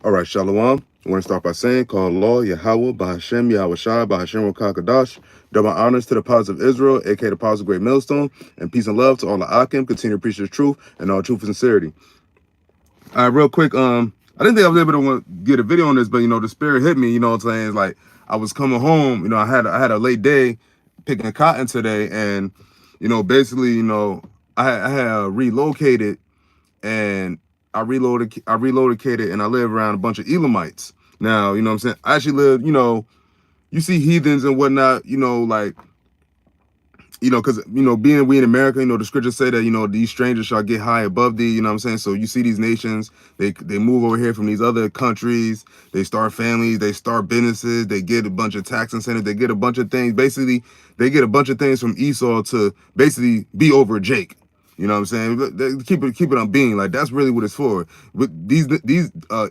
All right, Shalom. I want to start by saying, call Allah, Yahawah, BAHASHAM, YAHAWASHI, BAHASHAM, Wakakadash. Double honors to the powers of Israel, aka the powers of Great Millstone, and peace and love to all the Akim. Continue to preach the truth and all truth and sincerity. All right, real quick. I didn't think I was able to get a video on this, but the spirit hit me. You know what I'm saying? It's like I was coming home. I had a late day picking cotton today, and basically, I had relocated, and I relocated, and I live around a bunch of Elamites. Now, you know what I'm saying? I actually live, you see heathens and whatnot, because, being we in America, the scriptures say that, these strangers shall get high above thee, you know what I'm saying? So you see these nations, they move over here from these other countries, they start families, they start businesses, they get a bunch of tax incentives, they get a bunch of things. Basically, they get a bunch of things from Esau to basically be over Jake. You know what I'm saying? Keep it on being like that's really what it's for. But these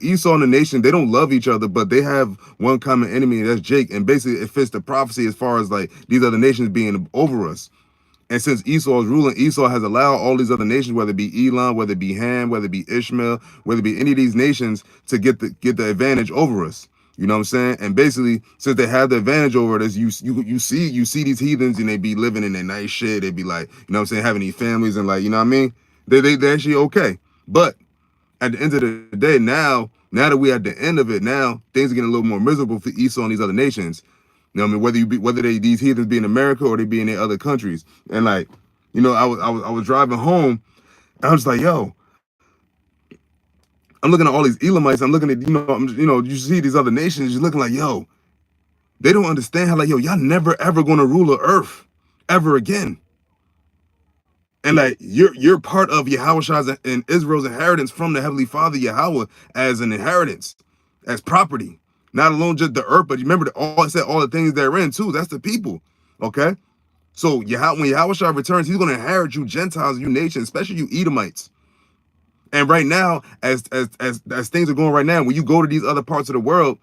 Esau and the nation, they don't love each other, but they have one common enemy, and that's Jake. And basically, it fits the prophecy as far as like these other nations being over us. And since Esau is ruling, Esau has allowed all these other nations, whether it be Elam, whether it be Ham, whether it be Ishmael, whether it be any of these nations, to get the advantage over us. You know what I'm saying? And basically, since they have the advantage over us, you see these heathens, and they be living in their nice shit. They be like, what I'm saying, having these families, and like, you know what I mean? They actually okay. But at the end of the day, now that we at the end of it, now things are getting a little more miserable for Esau and these other nations. You know what I mean? Whether these heathens be in America or they be in their other countries. And like, I was driving home, and I was like, yo, I'm looking at all these Elamites. I'm looking at, you see these other nations. You're looking like, yo, they don't understand how, like, yo, y'all never ever going to rule the earth ever again. And like, you're part of Yahawah's and Israel's inheritance from the Heavenly Father Yahawah as an inheritance, as property. Not alone just the earth, but you remember it said all the things therein too. That's the people. Okay. So when Yahawah returns, he's going to inherit you Gentiles, you nations, especially you Edomites. And right now, as things are going right now, when you go to these other parts of the world,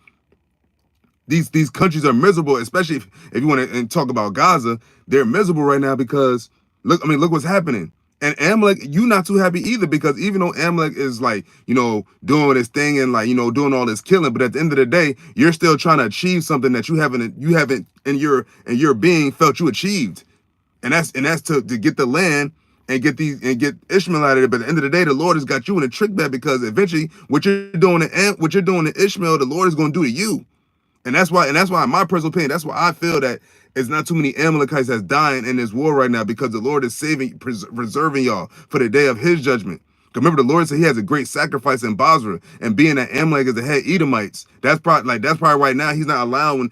these countries are miserable, especially if you want to talk about Gaza. They're miserable right now because look what's happening. And Amalek, you not too happy either, because even though Amalek is like, doing this thing and like, doing all this killing, but at the end of the day, you're still trying to achieve something that you haven't in your being felt you achieved. And that's to get the land and get Ishmael out of there. But at the end of the day, the Lord has got you in a trick bag, because eventually what you're doing to Ishmael, the Lord is going to do to you. And that's why, in my personal opinion, that's why I feel that it's not too many Amalekites that's dying in this war right now, because the Lord is preserving y'all for the day of his judgment. Remember, the Lord said he has a great sacrifice in Basra, and being that Amalek is the head Edomites, that's probably right now he's not allowing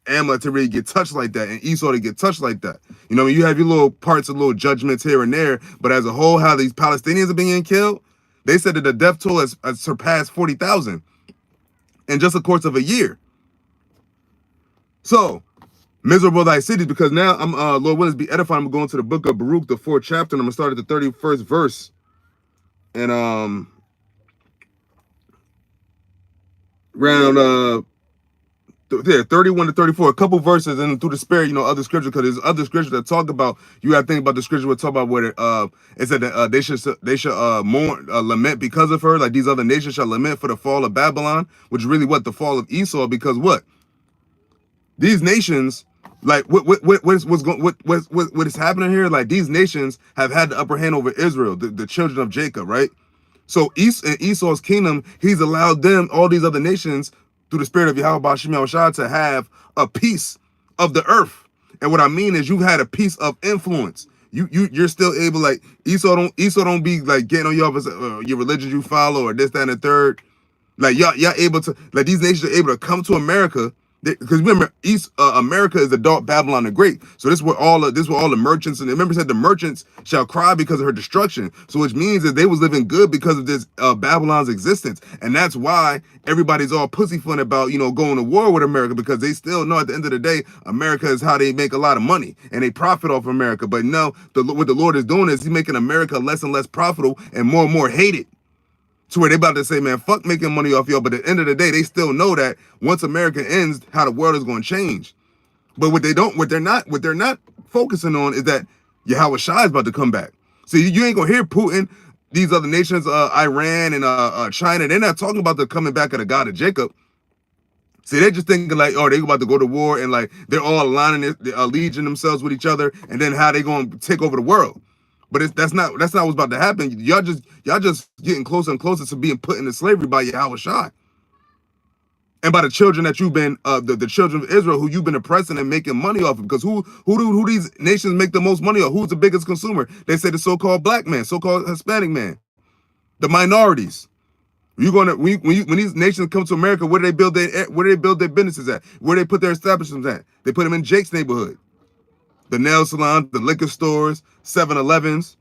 Amalek to really get touched like that, and Esau to get touched like that. You have your little parts of little judgments here and there, but as a whole, how these Palestinians are being killed, they said that the death toll has surpassed 40,000 in just a course of a year. So, miserable thy cities, because now I'm Lord willing to be edified. I'm going to the book of Baruch, the 4th chapter, and I'm gonna start at the 31st verse. And around 31 to 34, a couple verses, and through the spirit, other scriptures, because there's other scriptures that talk about, you gotta think about the scripture we'll talk about where it said that they should mourn, lament because of her, like these other nations shall lament for the fall of Babylon, which is really what the fall of Esau, because what? These nations, like what is happening here, like these nations have had the upper hand over Israel, the children of Jacob, right? So Esau's kingdom, he's allowed them, all these other nations, through the spirit of Yahawah to have a piece of the earth. And what I mean is, you've had a piece of influence. You're still able, like Esau don't be like getting on you off your religion you follow or this, that, and the third. Like y'all able to, like these nations are able to come to America, because remember, America is adult Babylon the Great. So this is where all the merchants, and remember, it said the merchants shall cry because of her destruction. So which means that they was living good because of this Babylon's existence, and that's why everybody's all pussyfooting about going to war with America, because they still know at the end of the day, America is how they make a lot of money and they profit off America. But no, what the Lord is doing is he's making America less and less profitable and more hated. To where they about to say, man, fuck making money off y'all. But at the end of the day, they still know that once America ends, how the world is going to change. But what they're not focusing on is that Yahawah is about to come back. So you ain't gonna hear Putin these other nations, Iran and China, they're not talking about the coming back of the God of Jacob. See, they're just thinking like, oh, they're about to go to war and like they're all aligning, allegiance themselves with each other, and then how they going to take over the world. But that's not what's about to happen. Y'all just getting closer and closer to being put into slavery by YAHAWASHI. And by the children that you've been, the children of Israel, who you've been oppressing and making money off of. Because who these nations make the most money off? Who's the biggest consumer? They say the so-called black man, so-called Hispanic man, the minorities. You're gonna when these nations come to America, where do they build their businesses at? Where do they put their establishments at? They put them in Jake's neighborhood, the nail salons, the liquor stores, 7-Elevens,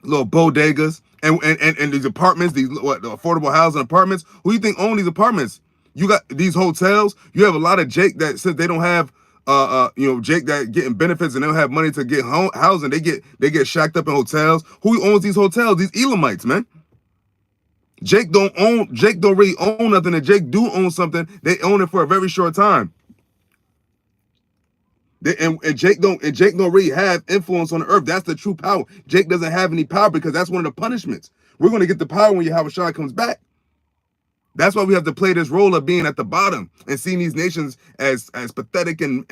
little bodegas, and these apartments, these the affordable housing apartments. Who do you think own these apartments? You got these hotels. You have a lot of Jake that says they don't have Jake that getting benefits and they don't have money to get housing. They get shacked up in hotels. Who owns these hotels? These Elamites, man. Jake don't really own nothing, and Jake do own something. They own it for a very short time. Jake don't really have influence on the earth. That's the true power. Jake doesn't have any power because that's one of the punishments. We're going to get the power when YAHAWASHI comes back. That's why we have to play this role of being at the bottom and seeing these nations as pathetic and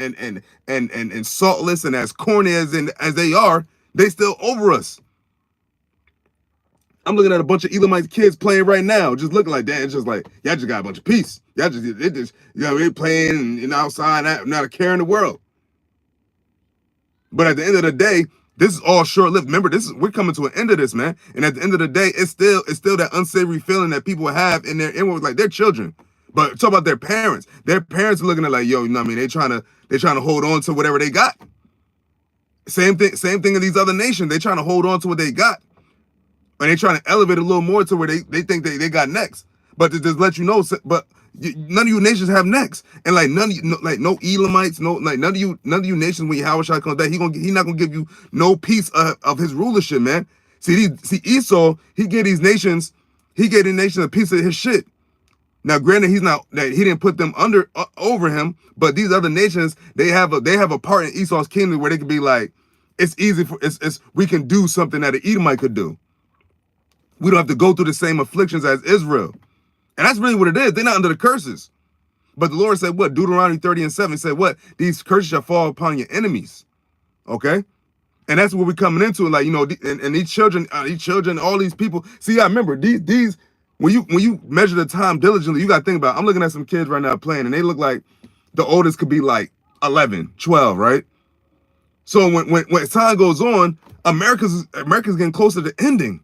saltless and as corny as they are. They still over us. I'm looking at a bunch of Elamite kids playing right now, just looking like that. It's just like, y'all just got a bunch of peace. Y'all they playing and outside, not a care in the world. But at the end of the day, this is all short-lived. Remember, we're coming to an end of this, man. And at the end of the day, it's still that unsavory feeling that people have in their inwards, like their children. But talk about their parents. Their parents are looking at like, yo, you know what I mean? They're trying to hold on to whatever they got. Same thing in these other nations. They're trying to hold on to what they got. And they're trying to elevate a little more to where they think they got next. But to just let you know, but none of you nations have next. And like no Elamites, none of you nations, when YAHAWASHI comes back, he not gonna give you no piece of his rulership, man. See Esau, he gave the nations a piece of his shit. Now, granted, he didn't put them over him, but these other nations, they have a part in Esau's kingdom where they could be like, it's easy we can do something that an Edomite could do. We don't have to go through the same afflictions as Israel. And that's really what it is. They're not under the curses. But the Lord said what? Deuteronomy 30:7 said what? These curses shall fall upon your enemies. Okay? And that's what we're coming into. Like, and these children, all these people. See, I remember these when you measure the time diligently, you gotta think about it. I'm looking at some kids right now playing, and they look like the oldest could be like 11, 12, right? So when time goes on, America's getting closer to ending.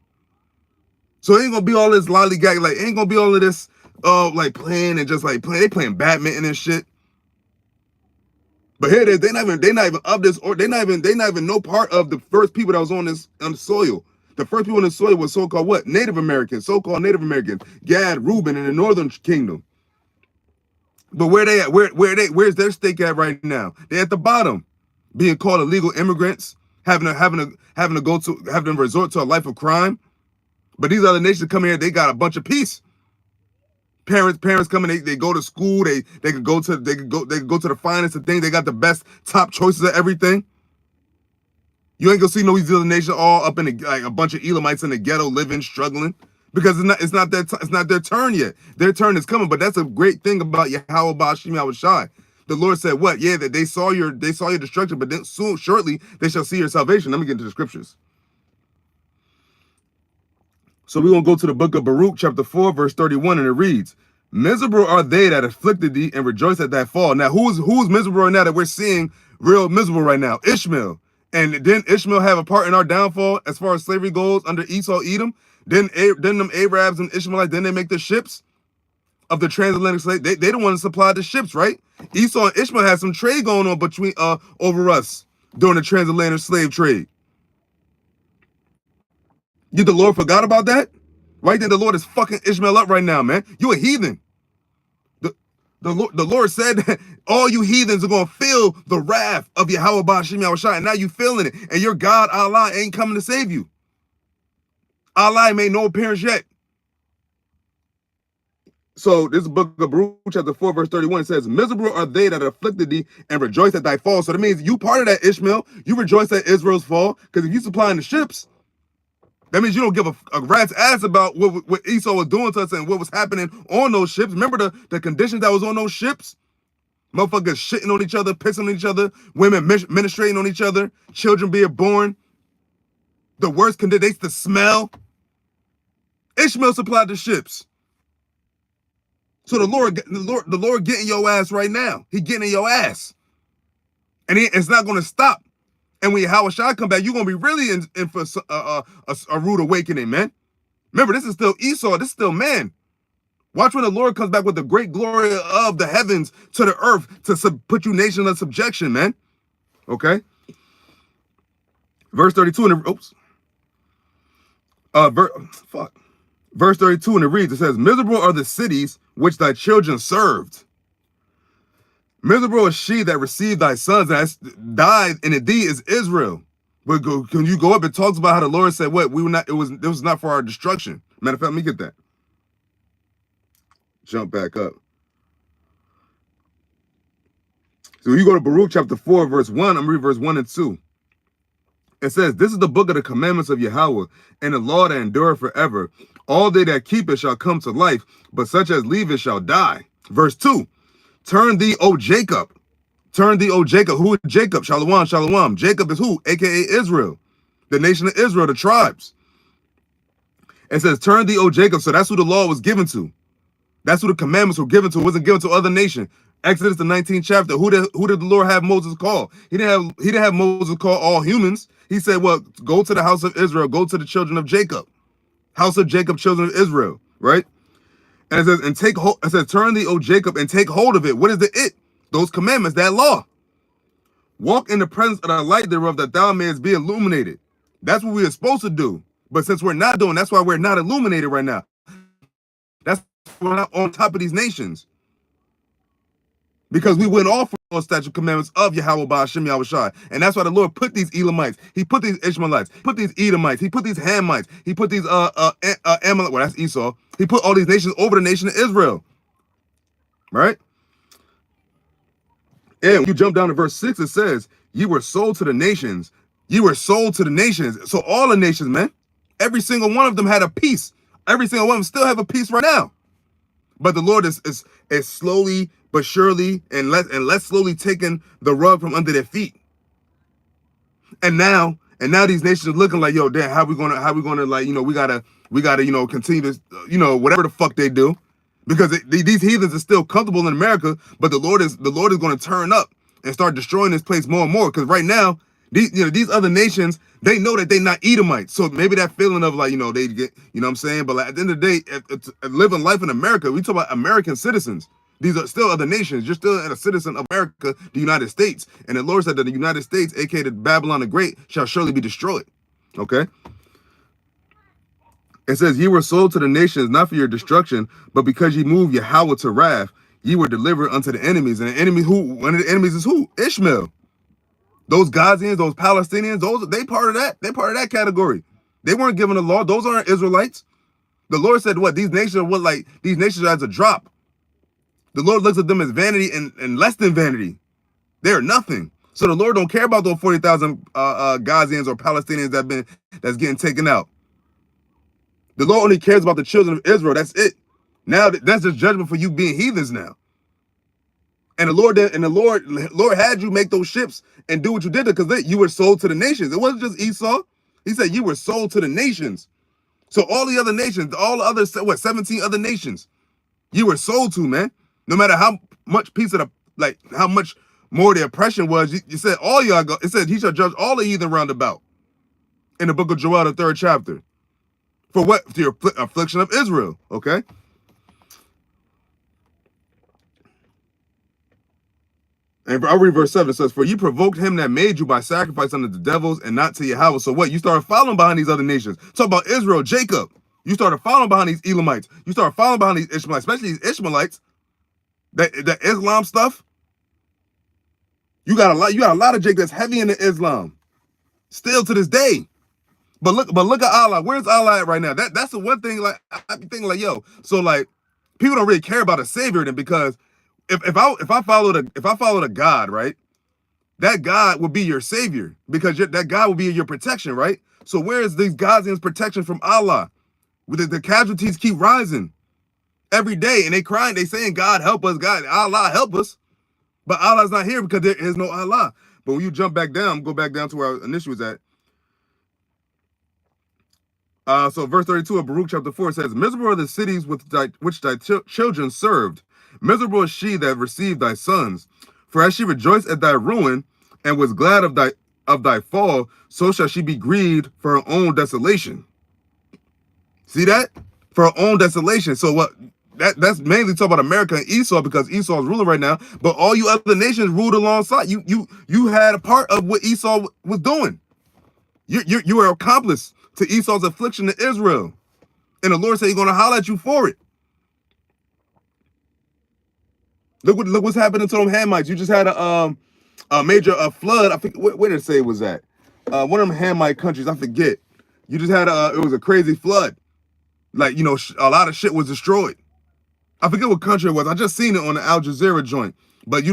So it ain't gonna be all this lollygag, like it ain't gonna be all of this like playing and just like playing. They playing badminton and shit. But here they're not even of this, or they're not even no part of the first people that was on the soil. The first people on the soil was so-called what? Native Americans, so-called Native Americans. Gad, Reuben in the northern kingdom. But where they at? Where's their stake at right now? They're at the bottom, being called illegal immigrants, having to resort to a life of crime. But these other nations come here, they got a bunch of peace. Parents coming, they go to school, they could go to the finest of things. They got the best top choices of everything. You ain't gonna see no these other nations all up in like a bunch of Elamites in the ghetto living, struggling, because it's not their turn yet. Their turn is coming. But that's a great thing about YAHAWASHI. The Lord said what? Yeah, that they saw your destruction, but then shortly they shall see your salvation. Let me get into the scriptures. So we're going to go to the book of Baruch, chapter 4, verse 31, and it reads, miserable are they that afflicted thee and rejoice at thy fall. Now, who's miserable right now that we're seeing real miserable right now? Ishmael. And didn't Ishmael have a part in our downfall as far as slavery goes under Esau, Edom? Didn't them Arabs and Ishmaelites, didn't they make the ships of the transatlantic slave? They the ones that supplied the ships, right? Esau and Ishmael had some trade going on between over us during the transatlantic slave trade. The Lord forgot about that? Right there, the Lord is fucking Ishmael up right now, man. You a heathen. The Lord said that all you heathens are going to feel the wrath of YAHAWASHI, and now you feeling it. And your God, Allah, ain't coming to save you. Allah made no appearance yet. So this book of Baruch, chapter 4, verse 31 says, miserable are they that afflicted thee and rejoice at thy fall. So that means you part of that, Ishmael. You rejoice at Israel's fall, because if you supplying the ships, That means you don't give a rat's ass about what Esau was doing to us and what was happening on those ships. Remember the conditions that was on those ships? Motherfuckers shitting on each other, pissing on each other, women menstruating on each other, children being born. The worst conditions, the smell. Ishmael supplied the ships. So the Lord getting your ass right now. He getting in your ass. And it's not going to stop. And when YAHAWASHI come back, you're going to be really in for a rude awakening, man. Remember, this is still Esau. This is still man. Watch when the Lord comes back with the great glory of the heavens to the earth to put you nation in subjection, man. Okay? Verse 32 in the... Oops. Verse 32 and it reads, it says, miserable are the cities which thy children served. Miserable is she that received thy sons and has died, and indeed is Israel. But can you go up? It talks about how the Lord said, what? We were not, it was not for our destruction. Matter of fact, let me get that. Jump back up. So you go to Baruch chapter 4, verse 1, I'm going to read verse 1 and 2. It says, this is the book of the commandments of Yahweh, and the law that endureth forever. All they that keep it shall come to life, but such as leave it shall die. Verse 2, turn thee, O Jacob. Turn thee, O Jacob. Who is Jacob? Shalom, shalom. Jacob is who? AKA Israel. The nation of Israel, the tribes. It says, turn thee, O Jacob. So that's who the law was given to. That's who the commandments were given to. It wasn't given to other nations. Exodus, the 19th chapter. Who did the Lord have Moses call? He didn't have Moses call all humans. He said, well, go to the house of Israel. Go to the children of Jacob. House of Jacob, children of Israel. Right? And it says, and take hold. It says, turn thee, O Jacob, and take hold of it. What is the it? Those commandments, that law. Walk in the presence of the light thereof, that thou mayest be illuminated. That's what we are supposed to do. But since we're not doing, that's why we're not illuminated right now. That's why we're not on top of these nations. Because we went off from those statute commandments of Yahweh BAHASHAM YAHAWASHI. And that's why the Lord put these Elamites, he put these Ishmaelites, he put these Edomites, he put these Hamites, he put these Amalek, well, that's Esau. He put all these nations over the nation of Israel. Right? And when you jump down to verse 6, it says, ye were sold to the nations. Ye were sold to the nations. So all the nations, man, every single one of them had a piece. Every single one of them still have a piece right now. But the Lord is slowly but surely and less slowly taking the rug from under their feet. And now these nations are looking like, yo, damn, how we gonna like, you know, we gotta, you know, continue this, you know, whatever the fuck they do. Because these heathens are still comfortable in America, but the Lord is going to turn up and start destroying this place more and more. Because right now, these other nations, they know that they're not Edomites. So maybe that feeling of like, you know, they get, you know what I'm saying? But like, at the end of the day, living life in America, we talk about American citizens. These are still other nations. You're still a citizen of America, the United States. And the Lord said that the United States, aka Babylon the Great, shall surely be destroyed. Okay? It says, ye were sold to the nations, not for your destruction, but because ye moved Yahweh to wrath, ye were delivered unto the enemies. And the enemy, one of the enemies is who? Ishmael. Those Gazians, those Palestinians, they part of that. They part of that category. They weren't given the law. Those aren't Israelites. The Lord said, what? These nations are what? Like, these nations are as a drop. The Lord looks at them as vanity and less than vanity. They're nothing. So the Lord don't care about those 40,000 Gazians or Palestinians that's getting taken out. The Lord only cares about the children of Israel. That's it. Now that's just judgment for you being heathens now. And the Lord had you make those ships and do what you did because you were sold to the nations. It wasn't just Esau. He said you were sold to the nations. So all the other nations, all the other 17 other nations, you were sold to, man. No matter how much piece of how much more the oppression was, you said all y'all go. It said he shall judge all the heathen round about. In the book of Joel, the 3rd chapter. For what? For your affliction of Israel, okay? And I'll read verse 7. It says, for you provoked him that made you by sacrifice unto the devils and not to Yahweh. So what? You started following behind these other nations. Talk about Israel, Jacob. You started following behind these Elamites. You started following behind these Ishmaelites, especially these Ishmaelites. That Islam stuff. You got a lot of Jacob that's heavy into Islam. Still to this day. But look at Allah. Where's Allah at right now? That's the one thing. Like I be thinking, like, yo, so like people don't really care about a savior then, because if I followed a God, right? that God will be your savior, because that God will be your protection, right? So where is these Ghazians' protection from Allah? The casualties keep rising every day, and they crying, they saying, God help us, God, Allah help us. But Allah's not here because there is no Allah. But when you jump back down, go back down to where our initial was at. So verse 32 of Baruch chapter 4 says, miserable are the cities which thy children served. Miserable is she that received thy sons. For as she rejoiced at thy ruin and was glad of thy fall, so shall she be grieved for her own desolation. See that? For her own desolation. So what? That's mainly talking about America and Esau, because Esau is ruling right now. But all you other nations ruled alongside. You had a part of what Esau was doing. You were accomplice to Esau's affliction to Israel. And the Lord said he's going to holler at you for it. Look what's happening to them Hamites. You just had a major flood. I think where did it say it was at? One of them Hamite countries, I forget. You just had it was a crazy flood. Like, you know, a lot of shit was destroyed. I forget what country it was. I just seen it on the Al Jazeera joint. But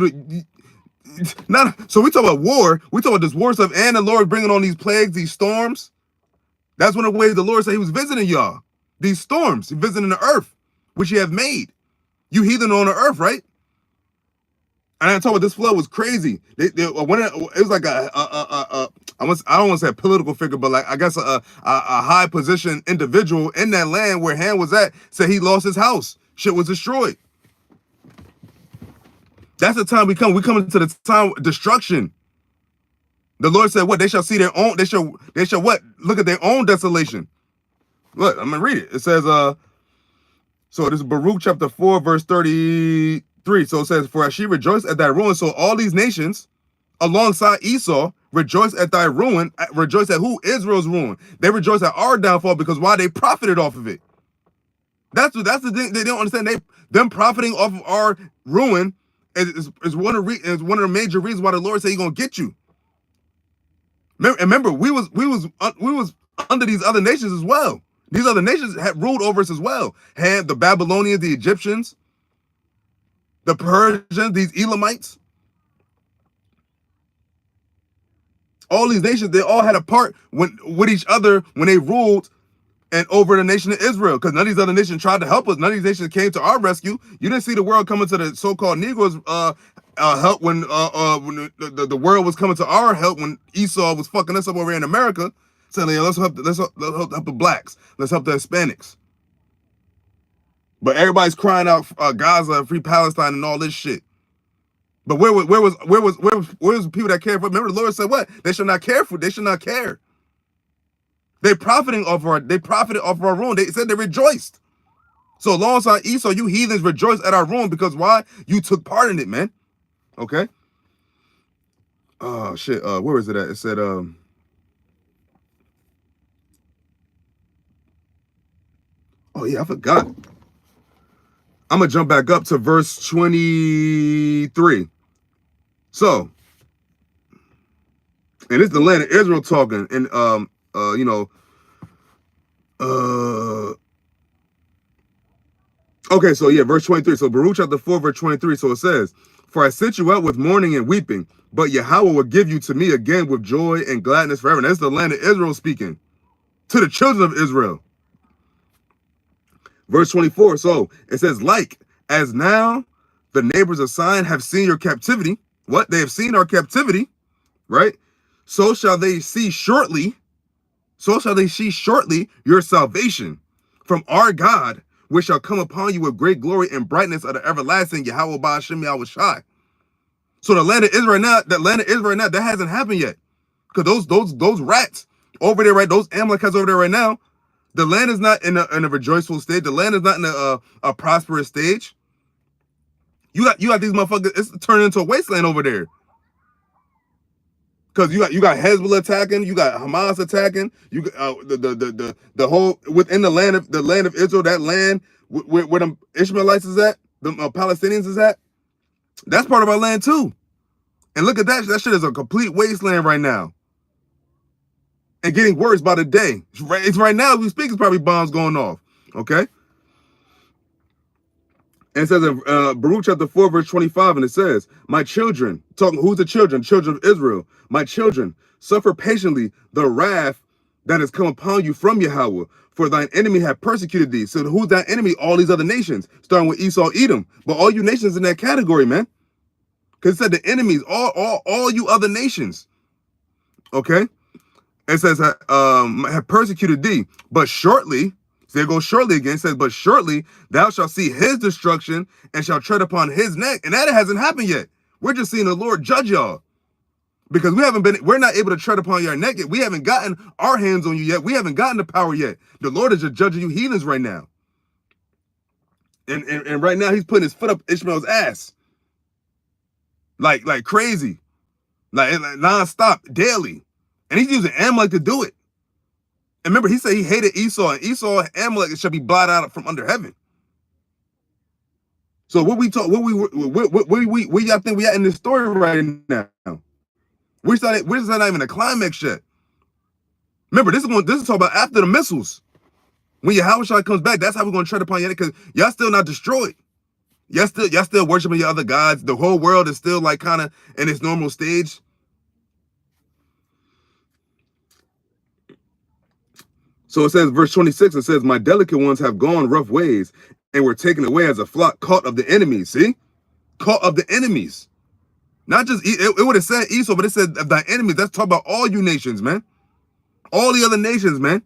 so we talk about war. We talk about this war stuff, and the Lord bringing on these plagues, these storms. That's one of the ways the Lord said he was visiting y'all. These storms, visiting the earth, which he have made. You heathen on the earth, right? And I told you this flood was crazy. It was like I don't want to say a political figure, but like I guess a high position individual in that land where Ham was at said he lost his house. Shit was destroyed. That's the time we come. We come into the time of destruction. The Lord said, "What? They shall see their own. They shall what? Look at their own desolation." Look, I'm gonna read it. It says, so this is Baruch chapter 4, verse 33. So it says, "For as she rejoiced at thy ruin, so all these nations, alongside Esau, rejoice at thy ruin. Rejoice at who? Israel's ruin. They rejoice at our downfall, because why? They profited off of it. That's the thing they don't understand. Them profiting off of our ruin is one of the major reasons why the Lord said he's gonna get you. Remember, we was under these other nations as well. These other nations had ruled over us as well. Had the Babylonians, the Egyptians, the Persians, these Elamites. All these nations, they all had a part with each other when they ruled and over the nation of Israel, because none of these other nations tried to help us. None of these nations came to our rescue. You didn't see the world coming to the so-called Negroes help when the world was coming to our help when Esau was fucking us up over here in America, saying, yeah, let's help the blacks, let's help the Hispanics. But everybody's crying out Gaza, free Palestine, and all this shit. But where was the people that cared for? Remember, the Lord said what? They should not care for. They should not care. They profited off our ruin. They said they rejoiced. So alongside Esau, you heathens rejoice at our ruin, because why? You took part in it, man. Okay. Oh shit. Where is it at? It said oh yeah, I forgot. I'm gonna jump back up to verse 23. So, and it's the land of Israel talking, and okay, so yeah, verse 23. So Baruch chapter 4, verse 23. So it says, "For I sent you out with mourning and weeping, but Yahawah will give you to me again with joy and gladness forever." And that's the land of Israel speaking to the children of Israel. Verse 24. So it says, "Like as now the neighbors of Sion have seen your captivity." What? They have seen our captivity, right? So shall they see shortly. So shall they see shortly your salvation from our God, which shall come upon you with great glory and brightness of the everlasting Yahawah BAHASHAM YAHAWASHI. So the land of Israel right now, that hasn't happened yet. Because those rats over there, right? Those Amalekites over there right now, the land is not in a rejoiceful stage. The land is not in a prosperous stage. You got these motherfuckers. It's turning into a wasteland over there. Because you got Hezbollah attacking, you got Hamas attacking, you got the whole within the land of Israel, that land where them Ishmaelites is at, the Palestinians is at. That's part of our land too. And look at that. That shit is a complete wasteland right now. And getting worse by the day. It's right now as we speak, it's probably bombs going off. Okay? And it says in Baruch chapter 4, verse 25, and it says, my children, talking, who's the children? Children of Israel. My children, suffer patiently the wrath that has come upon you from Yahweh, for thine enemy have persecuted thee. So who's that enemy? All these other nations, starting with Esau, Edom. But all you nations in that category, man. Because it said the enemies, all you other nations. Okay? It says, have persecuted thee. But shortly, so there goes shortly again, it says, but shortly thou shalt see his destruction and shalt tread upon his neck. And that hasn't happened yet. We're just seeing the Lord judge y'all. Because we're not able to tread upon your neck yet. We haven't gotten our hands on you yet. We haven't gotten the power yet. The Lord is just judging you heathens right now. And right now he's putting his foot up Ishmael's ass. Like crazy. Like non-stop, daily. And he's using Amalek to do it. And remember, he said he hated Esau, and Esau and Amalek shall be blotted out from under heaven. So where y'all think we at in this story right now? We're not even a climax yet. Remember, this is talking about after the missiles. When Yahawashi comes back, that's how we're going to tread upon you, because y'all still not destroyed. Y'all still worshiping your other gods. The whole world is still like kind of in its normal stage. So it says, verse 26, it says, my delicate ones have gone rough ways and were taken away as a flock caught of the enemies. See? Caught of the enemies. Not just, it would have said Esau, but it said of thy enemies. That's talking about all you nations, man. All the other nations, man.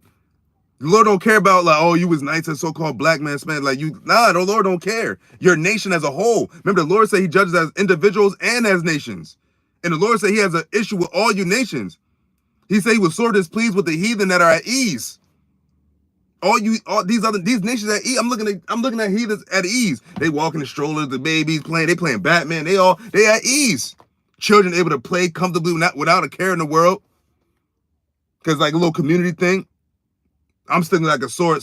The Lord don't care about like, oh, you was nice and so-called black man, man. Like you, nah, the Lord don't care. Your nation as a whole. Remember, the Lord said he judges as individuals and as nations. And the Lord said he has an issue with all you nations. He said he was sore displeased with the heathen that are at ease. All these nations at ease. I'm looking at heathens at ease. They walking in strollers, the babies playing, they playing Batman. They at ease. Children able to play comfortably without a care in the world. Cause like a little community thing. I'm sticking out like a sword.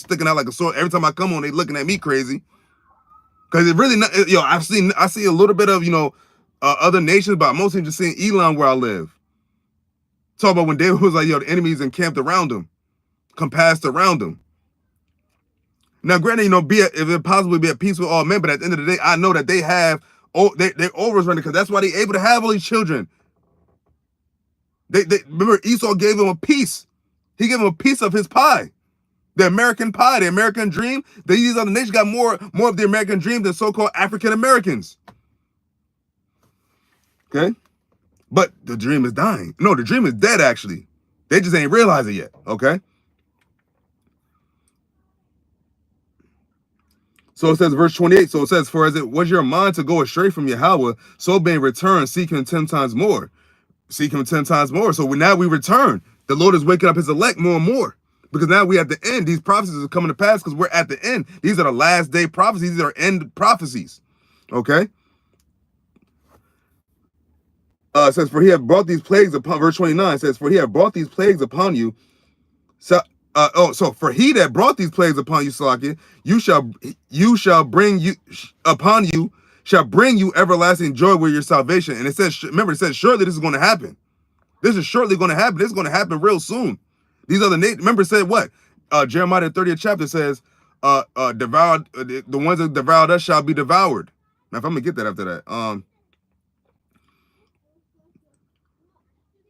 Every time I come on, they looking at me crazy. Cause it really not, I see a little bit of, other nations, but I'm mostly just seeing Elon where I live. Talk about when David was like, the enemies encamped around him, compassed around him. Now, granted, if it possibly be at peace with all men, but at the end of the day, I know that they're overrunning, because that's why they're able to have all these children. They remember Esau gave him a piece. He gave him a piece of his pie. The American pie, the American dream. These other nations got more of the American dream than so-called African Americans. Okay? But the dream is dying. No, the dream is dead, actually. They just ain't realized it yet, okay? So it says, verse 28, so it says, for as it was your mind to go astray from Yahweh, so being returned, seek him 10 times more. Seek him 10 times more. So now we return. The Lord is waking up his elect more and more. Because now we at the end. These prophecies are coming to pass because we're at the end. These are the last day prophecies. These are end prophecies. Okay? It says, for he have brought these plagues upon, verse 29 says, for he have brought these plagues upon you. So, so for he that brought these plagues upon you, Salakia, shall bring you everlasting joy with your salvation. And it says, remember, it says, surely this is going to happen. This is shortly going to happen. This is going to happen real soon. These other nations, remember, it said what? Jeremiah, the 30th chapter says, devoured, the ones that devoured us shall be devoured. Now, if I'm going to get that after that.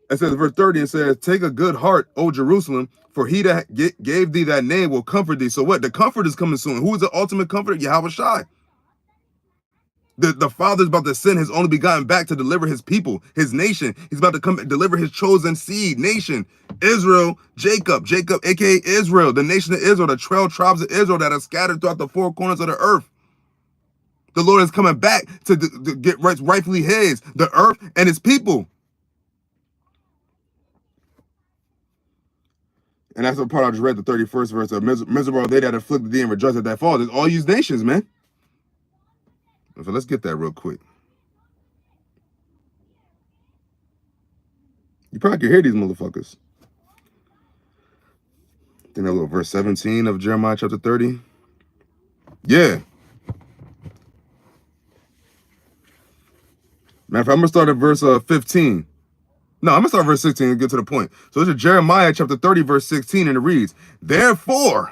It says, verse 30, it says, take a good heart, O Jerusalem, for he that gave thee that name will comfort thee. So what? The comfort is coming soon. Who is the ultimate comforter? YAHAWASHI. The Father's about to send his only begotten back to deliver his people, his nation. He's about to come and deliver his chosen seed, nation, Israel, Jacob, aka Israel, the nation of Israel, the 12 tribes of Israel that are scattered throughout the four corners of the earth. The Lord is coming back to get rightfully his, the earth and his people. And that's the part I just read, the 31st verse of miserable are they that afflicted thee and rejoice at thy fall. It's all these nations, man. So let's get that real quick. You probably can hear these motherfuckers. I think that was verse 17 of Jeremiah chapter 30. Yeah. Matter of fact, I'm going to start at verse 15. No, I'm going to start at verse 16 and get to the point. So this is Jeremiah chapter 30, verse 16, and it reads, Therefore,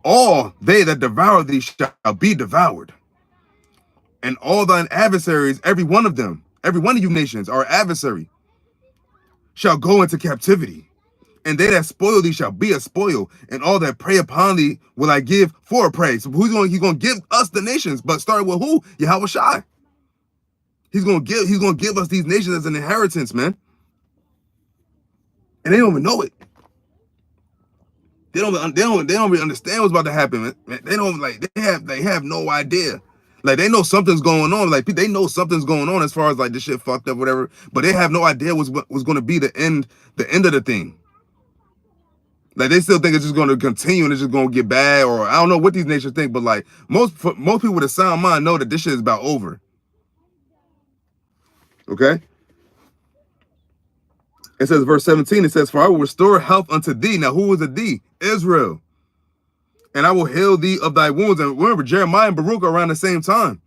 all they that devour thee shall be devoured. And all thine adversaries, every one of them, every one of you nations, our adversary, shall go into captivity. And they that spoil thee shall be a spoil, and all that prey upon thee will I give for a prey. So he's gonna give us the nations, but starting with who? YAHAWASHI. He's gonna give us these nations as an inheritance, man. And they don't even know it. They don't really understand what's about to happen, man. They don't they have no idea. Like they know something's going on. Like they know something's going on as far as like this shit fucked up, whatever. But they have no idea what's going to be the end of the thing. Like they still think it's just going to continue and it's just going to get bad, or I don't know what these nations think. But like most people with a sound mind know that this shit is about over. Okay. It says verse 17. It says, "For I will restore health unto thee." Now who is a thee? Israel. "And I will heal thee of thy wounds." And remember, Jeremiah and Baruch are around the same time.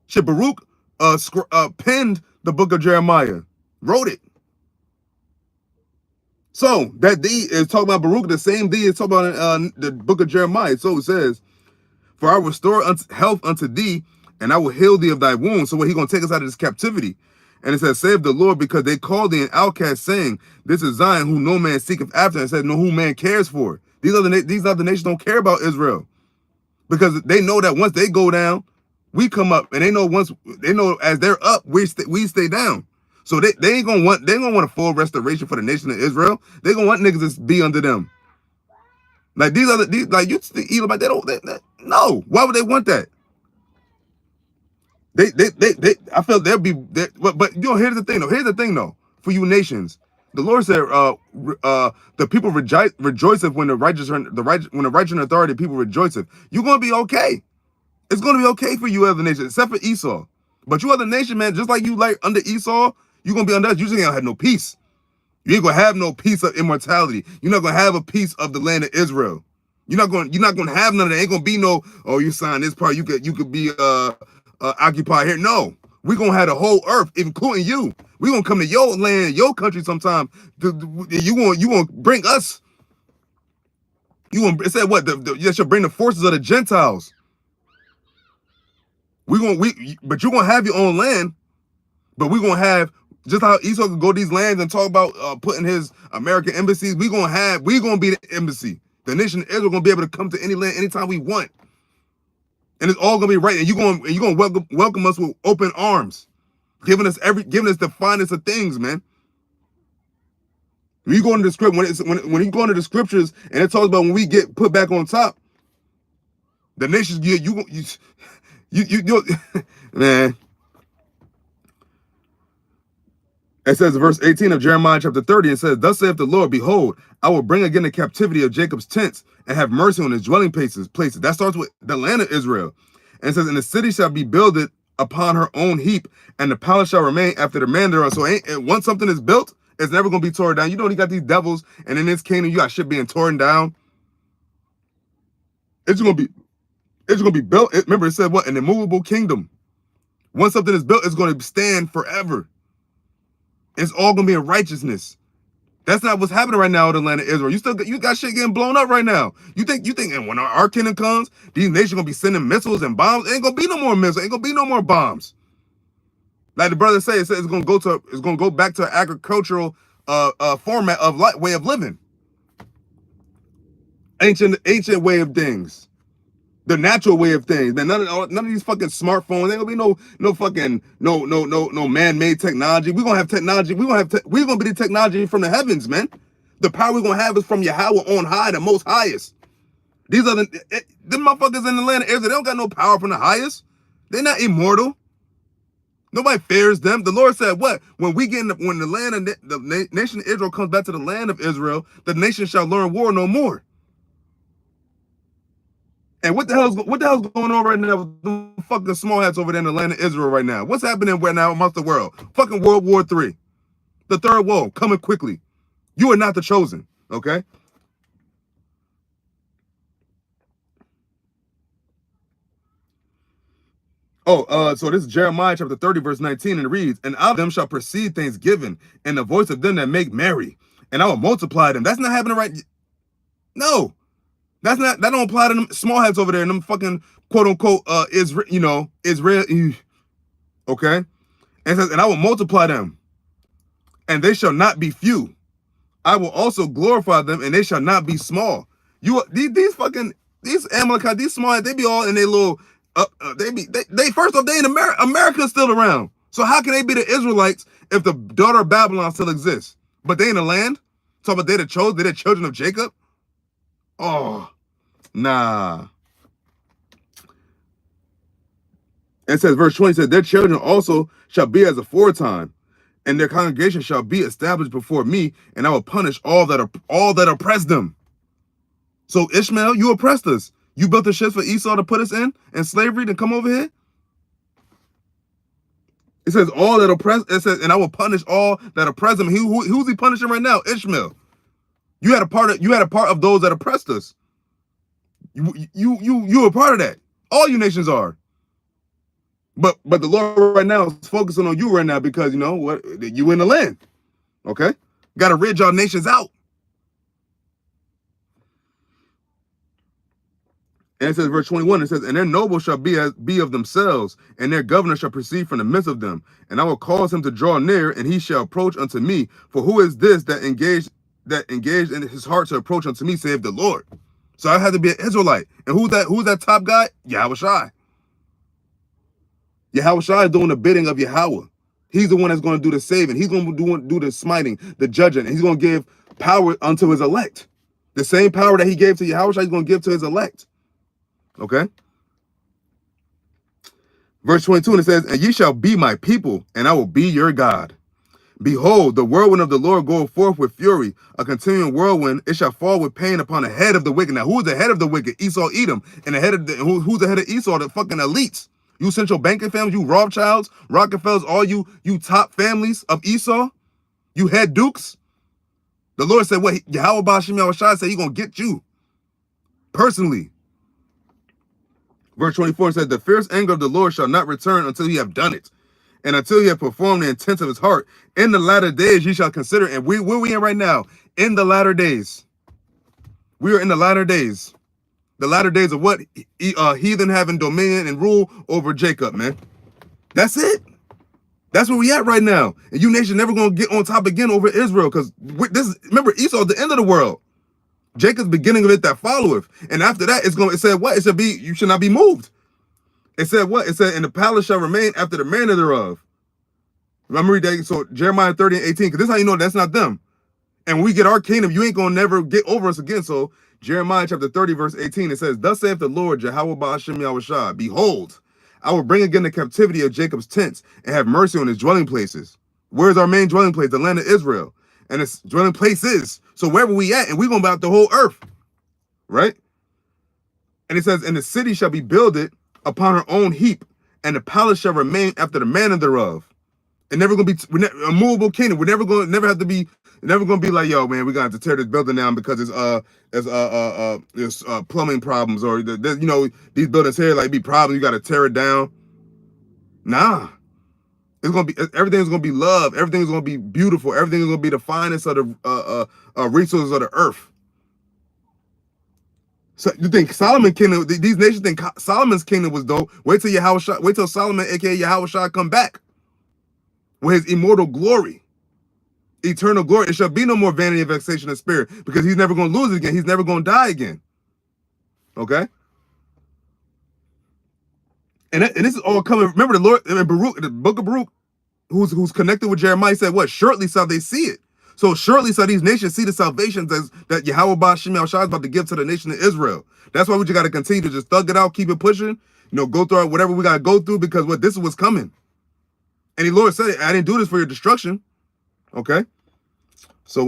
Shit, Baruch penned the book of Jeremiah, wrote it. So that thee is talking about Baruch, the same thee is talking about the book of Jeremiah. So it says, "For I will restore health unto thee, and I will heal thee of thy wounds." So what, he gonna take us out of this captivity? And it says, "Save the Lord, because they call thee an outcast, saying, This is Zion, who no man seeketh after." And it says, "No, who man cares for." These other nations don't care about Israel, because they know that once they go down, we come up, and they know as they're up, we stay down. So they ain't gonna want a full restoration for the nation of Israel. They gonna want niggas to be under them. Like these like you Edomite, no. Why would they want that? I feel they'll be there, but you know, here's the thing though. For you nations, the Lord said, the people rejoiceth when the righteous in authority, people rejoiceth. You're gonna be okay. It's gonna be okay for you other nations, except for Esau. But you other nation, man, just like you like under Esau, you're gonna be under us. You just ain't gonna have no peace. You ain't gonna have no peace of immortality. You're not gonna have a piece of the land of Israel. You're not gonna have none of that. Ain't gonna be no, oh, you signed this part, you could be occupied here. No, we're gonna have the whole earth, including you. We're gonna come to your land, your country sometime. You gonna bring us. It said what? You shall bring the forces of the Gentiles. But you're gonna have your own land. But we're gonna have, just how Esau could go to these lands and talk about putting his American embassies. We're gonna be the embassy. The nation of Israel gonna be able to come to any land anytime we want. And it's all gonna be right. And you're gonna welcome us with open arms, giving us the finest of things, man. When you go into the script, when you go into the scriptures and it talks about when we get put back on top, the nations you man. It says in verse 18 of Jeremiah chapter 30, it says, "Thus saith the Lord, behold, I will bring again the captivity of Jacob's tents and have mercy on his dwelling places." That starts with the land of Israel. And it says, "And the city shall be builded upon her own heap, and the palace shall remain after the man thereof." So once something is built, it's never going to be torn down. You know, you got these devils, and in this kingdom, you got shit being torn down. It's going to be built. Remember, it said what? An immovable kingdom. Once something is built, it's going to stand forever. It's all gonna be in righteousness. That's not what's happening right now in the land of Israel. You got shit getting blown up right now. You think, and when our kingdom comes, these nations gonna be sending missiles and bombs. Ain't gonna be no more missiles. Ain't gonna be no more bombs. Like the brother said, it's gonna go back to an agricultural format of way of living. Ancient way of things. The natural way of things, man. None of these fucking smartphones. Ain't gonna be no fucking no man-made technology. We're gonna have technology. We're gonna be the technology from the heavens, man. The power we're gonna have is from Yahawah on high, the most highest. These are them motherfuckers in the land of Israel. They don't got no power from the highest. They're not immortal. Nobody fears them. The Lord said, "What? When the land of the nation of Israel comes back to the land of Israel, the nation shall learn war no more." And what the hell's going on right now with the fucking small hats over there in the land of Israel right now? What's happening right now amongst the world? Fucking World War III. The third woe coming quickly. You are not the chosen, okay? So this is Jeremiah chapter 30, verse 19, and it reads, "And out of them shall proceed thanksgiving, and the voice of them that make merry, and I will multiply them." That's not happening right. No. That don't apply to them small heads over there and them fucking quote unquote Israel, okay? And it says, and I will multiply them, and they shall not be few. I will also glorify them, and they shall not be small. These Amalekites, these small heads, they be all in their little they first off, they in America. America's still around. So how can they be the Israelites if the daughter of Babylon still exists? But they in the land? So but they're the children of Jacob? Oh, nah. And it says, verse 20 says, their children also shall be as aforetime, and their congregation shall be established before me, and I will punish all that oppress them. So Ishmael, you oppressed us. You built the ships for Esau to put us in slavery to come over here. It says all that oppress. It says, and I will punish all that oppress them. Who's he punishing right now? Ishmael. You had a part of those that oppressed us. You a part of that. All you nations are. But the Lord right now is focusing on you right now because you know what, you in the land. Okay? Got to rid y'all nations out. And it says, verse 21, it says, and their nobles shall be of themselves, and their governor shall proceed from the midst of them. And I will cause him to draw near, and he shall approach unto me. For who is this that engaged in his heart to approach unto me, saith the Lord? So I had to be an Israelite. And who's that top guy? YAHAWASHI. YAHAWASHI is doing the bidding of Yahawah. He's the one that's going to do the saving. He's going to do the smiting, the judging, and he's going to give power unto his elect. The same power that he gave to YAHAWASHI, he's going to give to his elect. Okay. Verse 22, and it says, and ye shall be my people, and I will be your God. Behold, the whirlwind of the Lord goeth forth with fury, a continuing whirlwind. It shall fall with pain upon the head of the wicked. Now, who's the head of the wicked? Esau, Edom. And the head of who's the head of Esau? The fucking elites. You central banking families, you Rothschilds, Rockefellers, all you top families of Esau, you head dukes. The Lord said, what? YAHAWASHI said, he's going to get you personally. Verse 24 says, the fierce anger of the Lord shall not return until he have done it, and until he have performed the intent of his heart. In the latter days ye shall consider, and where we in right now? In the latter days. We are in the latter days. The latter days of what? Heathen having dominion and rule over Jacob, man. That's it. That's where we at right now. And you nation never going to get on top again over Israel, because remember, Esau is the end of the world. Jacob's beginning of it that followeth. And after that, it said what? It said you should not be moved. It said what? It said, and the palace shall remain after the manner thereof. Remember that? So Jeremiah 30 and 18, because this is how you know that's not them. And when we get our kingdom, you ain't gonna never get over us again. So Jeremiah chapter 30, verse 18, it says, thus saith the Lord, YAHAWAH BAHASHAM YAHAWASHI, behold, I will bring again the captivity of Jacob's tents and have mercy on his dwelling places. Where's our main dwelling place? The land of Israel. And its dwelling place is. So wherever we at, and we're going about the whole earth. Right? And it says, and the city shall be builded upon her own heap, and the palace shall remain after the manner thereof. And never going to be a movable kingdom. We're never going to be like, yo, man, we're going to have to tear this building down because there's plumbing problems, or there's, you know, these buildings here like be problems. You got to tear it down. Nah. It's gonna be, everything's gonna be love. Everything's gonna be beautiful. Everything's gonna be the finest of the resources of the earth. So you think Solomon's kingdom? These nations think Solomon's kingdom was dope. Wait till Solomon, aka YAHAWASHI, come back with his immortal glory, eternal glory. It shall be no more vanity and vexation of spirit, because he's never gonna lose it again. He's never gonna die again. Okay. And this is all coming. Remember the Lord in Baruch, the book of Baruch, who's connected with Jeremiah, said what? Shortly shall they see it. So shortly shall these nations see the salvations that YAHAWAH BAHASHAM YAHAWASHI is about to give to the nation of Israel. That's why we just got to continue to just thug it out, keep it pushing, you know, go through whatever we got to go through, because this is what's coming. And the Lord said, I didn't do this for your destruction. Okay. So,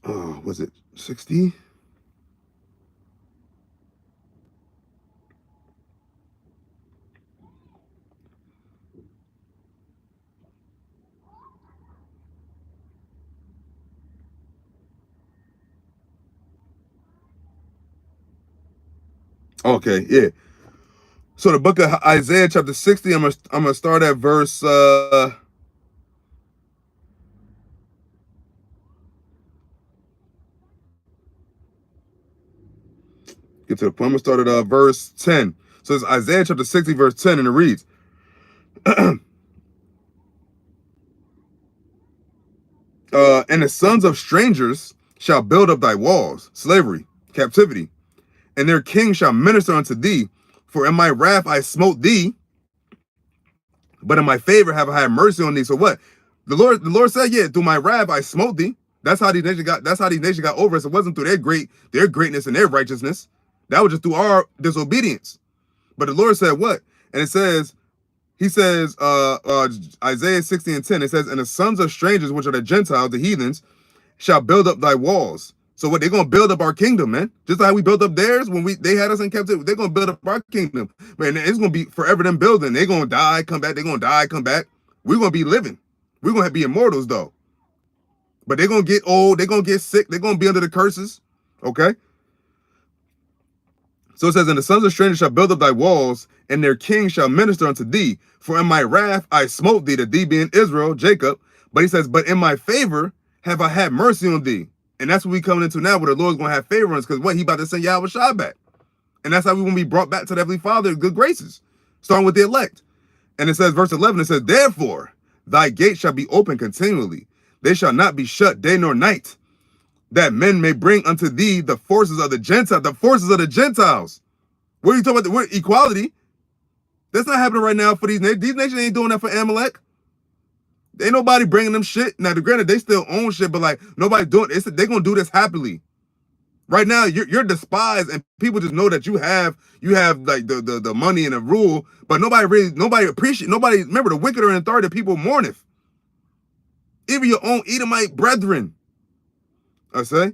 was it 60? Okay, yeah. So the book of Isaiah chapter 60, I'm gonna start at verse Get to the point. I'm going to start at verse 10. So it's Isaiah chapter 60, verse 10, and it reads, and the sons of strangers shall build up thy walls, slavery, captivity, and their king shall minister unto thee. For in my wrath I smote thee, but in my favor have I had mercy on thee. So what? The Lord said, yeah, through my wrath I smote thee. That's how these nations got over us. It wasn't through their greatness and their righteousness. That was just through our disobedience. But the Lord said what? And it says, he says, Isaiah 60 and 10, it says, and the sons of strangers, which are the Gentiles, the heathens, shall build up thy walls. So what? They're going to build up our kingdom, man. Just like how we built up theirs when they had us in captivity. They're going to build up our kingdom. Man, it's going to be forever them building. They're going to die, come back. They're going to die, come back. We're going to be living. We're going to be immortals, though. But they're going to get old. They're going to get sick. They're going to be under the curses. Okay? So it says, and the sons of strangers shall build up thy walls, and their king shall minister unto thee. For in my wrath I smote thee, the thee being Israel, Jacob. But he says, but in my favor have I had mercy on thee. And that's what we coming into now, where the Lord's going to have favor on us, because what? He about to send YAHAWASHI back. And that's how we going to be brought back to the Heavenly Father in good graces, starting with the elect. And it says, verse 11, it says, therefore thy gate shall be open continually. They shall not be shut day nor night, that men may bring unto thee the forces of the Gentiles. The forces of the Gentiles. What are you talking about? What, equality? That's not happening right now for these nations. These nations ain't doing that for Amalek. Ain't nobody bringing them shit. Now, granted, they still own shit, but like nobody doing it. They're gonna do this happily. Right now, you're despised, and people just know that you have like the money and the rule, but nobody appreciate. Nobody remember the wicked are in authority. People mourneth. Even your own Edomite brethren. I say.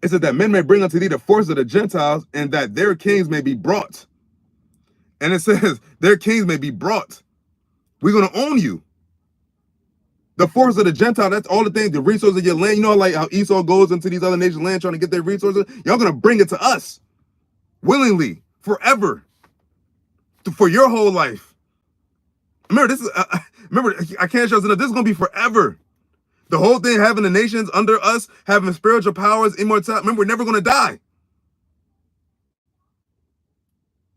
It said that men may bring unto thee the force of the Gentiles, and that their kings may be brought. And it says their kings may be brought. We're gonna own you. The force of the Gentile, that's all the things, the resources of your land. You know, like how Esau goes into these other nations' land trying to get their resources. Y'all gonna bring it to us willingly, forever, for your whole life. Remember, this is. Remember, I can't stress enough. This is gonna be forever. The whole thing, having the nations under us, having spiritual powers, immortality. Remember, we're never gonna die.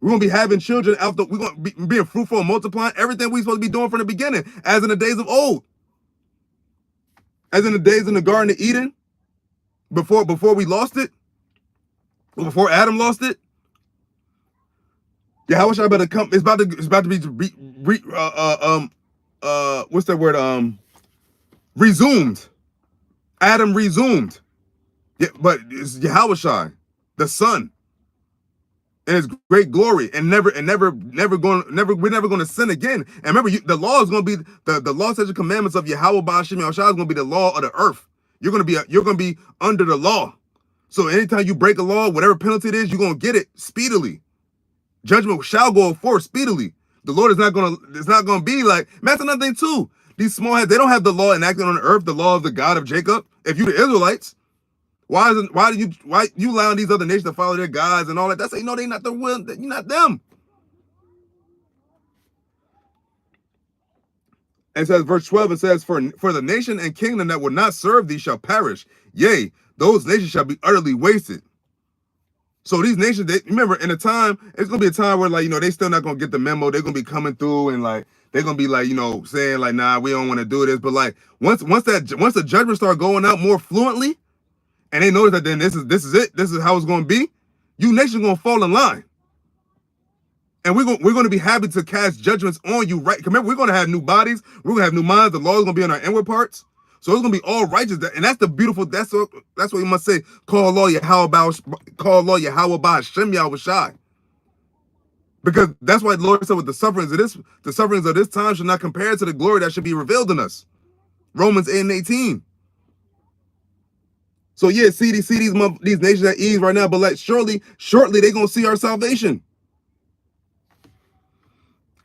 We're gonna be having children after. We're gonna be being fruitful and multiplying. Everything we're supposed to be doing from the beginning, as in the days of old. As in the days in the Garden of Eden, before we lost it, before Adam lost it. YAHAWASHI better come. It's about to be what's that word? Resumed. Adam resumed. Yeah, but it's YAHAWASHI, the Son, in His great glory, and we're never going to sin again. And remember, the law is going to be the law, such the commandments of Yahawah, BAHASHAM, YAHAWASHI is going to be the law of the earth. You're going to be under the law. So anytime you break a law, whatever penalty it is, you're going to get it speedily. Judgment shall go forth speedily. The Lord is not going to. It's not going to be like. That's another thing too. These small heads, they don't have the law enacted on the earth, the law of the God of Jacob. If you the Israelites, why you allowing these other nations to follow their gods and all that? That's how you know they not the will. You're not them. And it says, verse 12, it says, for the nation and kingdom that will not serve thee shall perish. Yea, those nations shall be utterly wasted. So these nations, remember, in a time, it's going to be a time where, like, they still not going to get the memo. They're going to be coming through and, like, they're going to be, like, saying, like, nah, we don't want to do this. But, like, once the judgment start going out more fluently, and they notice that then this is it, this is how it's going to be, you nations going to fall in line. And we're going to be happy to cast judgments on you, right? Remember, we're going to have new bodies. We're going to have new minds. The law is going to be on our inward parts. So it's going to be all righteous. And that's the beautiful, that's what you must say. Call law Yahawah, BAHASHAM, YAHAWASHI. Because that's why the Lord said with the sufferings of this time should not compare to the glory that should be revealed in us. Romans 8 and 18. So yeah, see these nations at ease right now, but like shortly they're going to see our salvation.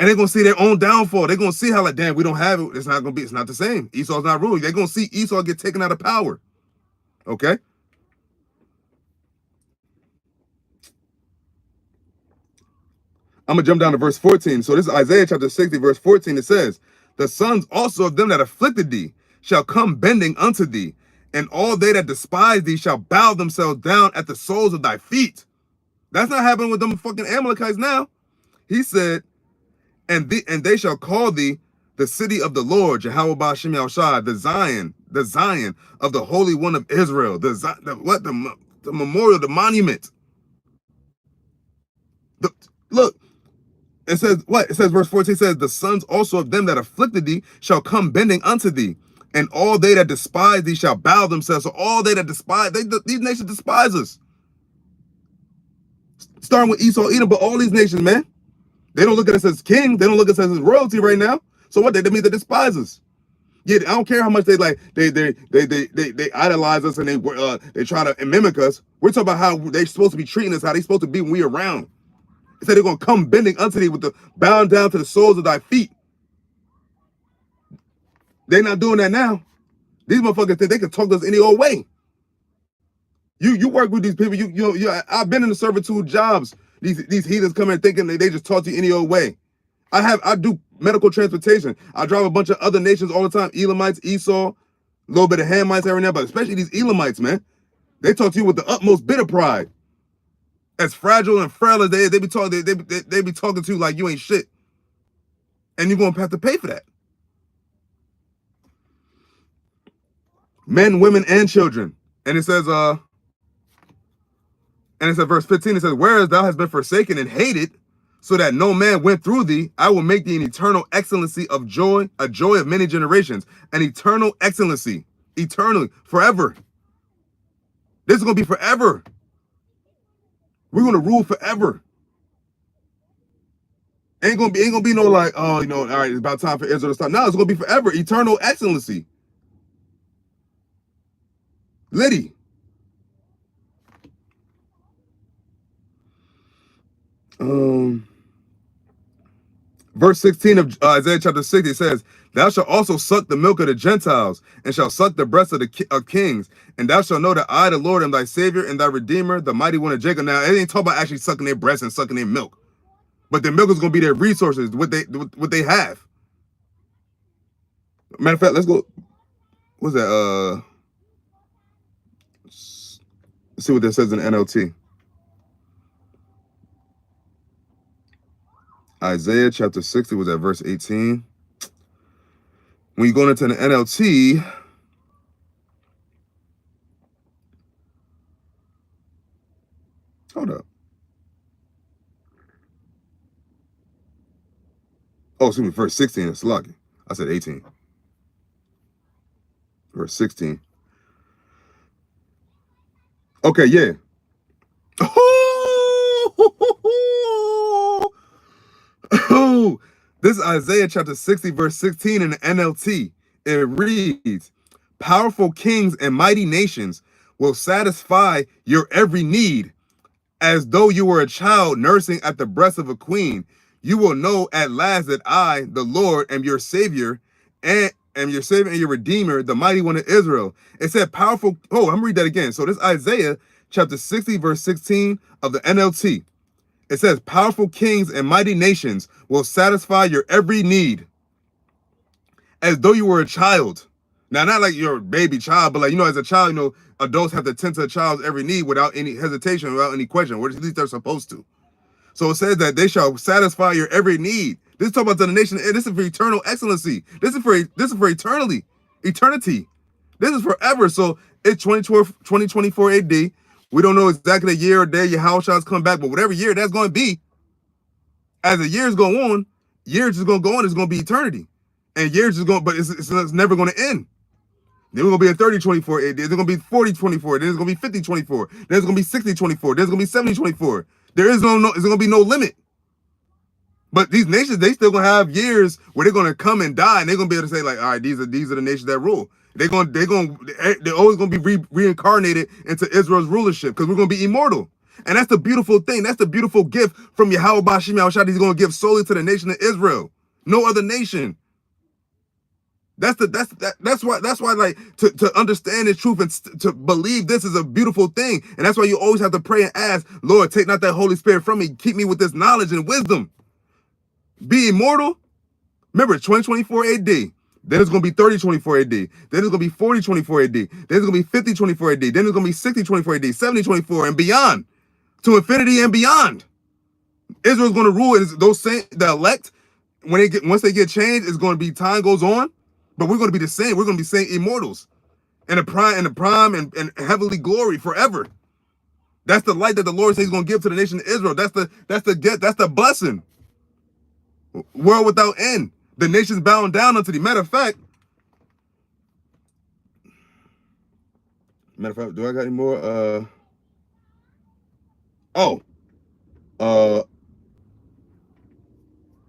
And they're going to see their own downfall. They're going to see how, like, damn, we don't have it. It's not the same. Esau's not ruling. They're going to see Esau get taken out of power. Okay? I'm going to jump down to verse 14. So this is Isaiah chapter 60, verse 14. It says, the sons also of them that afflicted thee shall come bending unto thee, and all they that despise thee shall bow themselves down at the soles of thy feet. That's not happening with them fucking Amalekites now. He said, and they shall call thee the city of the Lord, Yahawah BAHASHAM YAHWASHI, the Zion of the Holy One of Israel, the memorial, the monument. Look, it says what? It says verse 14 says, the sons also of them that afflicted thee shall come bending unto thee, and all they that despise thee shall bow themselves. So all they that despise, these nations despise us. Starting with Esau, Edom, but all these nations, man, they don't look at us as king. They don't look at us as royalty right now. So what? They mean they despise us. Yeah, I don't care how much they idolize us and they try to mimic us. We're talking about how they're supposed to be treating us, how they're supposed to be when we're around. He said they're gonna come bending unto thee with the bowing down to the soles of thy feet. They're not doing that now. These motherfuckers think they can talk to us any old way. You work with these people. I've been in the servitude jobs. These heathens come in thinking they just talk to you any old way. I do medical transportation. I drive a bunch of other nations all the time. Elamites, Esau, a little bit of Hamites every now, but especially these Elamites, man. They talk to you with the utmost bit of pride. As fragile and frail as they be talking, they be talking to you like you ain't shit. And you're gonna have to pay for that. Men, women, and children. And it says, verse 15, it says, whereas thou hast been forsaken and hated, so that no man went through thee, I will make thee an eternal excellency of joy, a joy of many generations, an eternal excellency, eternally, forever. This is gonna be forever. We're gonna rule forever. Ain't gonna be no like, oh, all right, it's about time for Israel to stop. No, it's gonna be forever, eternal excellency. Liddy. Verse 16 of Isaiah chapter 60 says, thou shalt also suck the milk of the Gentiles, and shall suck the breast of kings, and thou shalt know that I, the Lord, am thy Savior and thy Redeemer, the mighty one of Jacob. Now, it ain't talking about actually sucking their breasts and sucking their milk, but their milk is going to be their resources, what they have. Matter of fact, let's go. What's that? Let's see what that says in the NLT. Isaiah chapter 60 was at verse 18. When you go into the NLT, hold up. Oh, excuse me, verse 16, it's lucky. I said 18. Verse 16. Okay, yeah. Oh, this is Isaiah chapter 60, verse 16 in the NLT. It reads, powerful kings and mighty nations will satisfy your every need, as though you were a child nursing at the breast of a queen. You will know at last that I, the Lord, am your Savior, and am your Savior and your Redeemer, the mighty one of Israel. It said powerful. Oh, I'm gonna read that again. So this Isaiah chapter 60, verse 16 of the NLT. It says, powerful kings and mighty nations will satisfy your every need, as though you were a child. Now, not like you're a baby child, but like, as a child, adults have to tend to a child's every need without any hesitation, without any question, or at least they're supposed to. So it says that they shall satisfy your every need. This is talking about the nation, and this is for eternal excellency. This is for eternity. This is forever. So it's 2024 AD. We don't know exactly the year or day Yahawashai's come back, but whatever year that's going to be, as the years go on, years is going to go on, it's going to be eternity. And years is going, but it's never going to end. Then we're going to be in 3024 AD. There's going to be 4024. Then there's going to be 5024. Then there's going to be 6024. There's going to be 7024. There is there's going to be no limit. But these nations, they still going to have years where they're going to come and die, and they're going to be able to say like, all right, these are the nations that rule. They're always going to be reincarnated into Israel's rulership, because we're going to be immortal. And that's the beautiful thing. That's the beautiful gift from Yahawah BAHASHAM YAHWASHI. He's going to give solely to the nation of Israel. No other nation. That's why like to understand the truth and to believe this is a beautiful thing. And that's why you always have to pray and ask, Lord, take not that Holy Spirit from me. Keep me with this knowledge and wisdom. Be immortal. Remember, 2024 AD. Then it's going to be 3024 AD. Then it's going to be 4024 AD. Then it's going to be 5024 AD. Then it's going to be 6024 AD, 7024 and beyond, to infinity and beyond. Israel's going to rule. Those the elect, once they get changed, it's going to be, time goes on, but we're going to be the same. We're going to be same immortals in the prime and heavenly glory forever. That's the light that the Lord says He's going to give to the nation of Israel. That's the blessing. World without end. The nations bowing down unto thee. Matter of fact, do I got any more?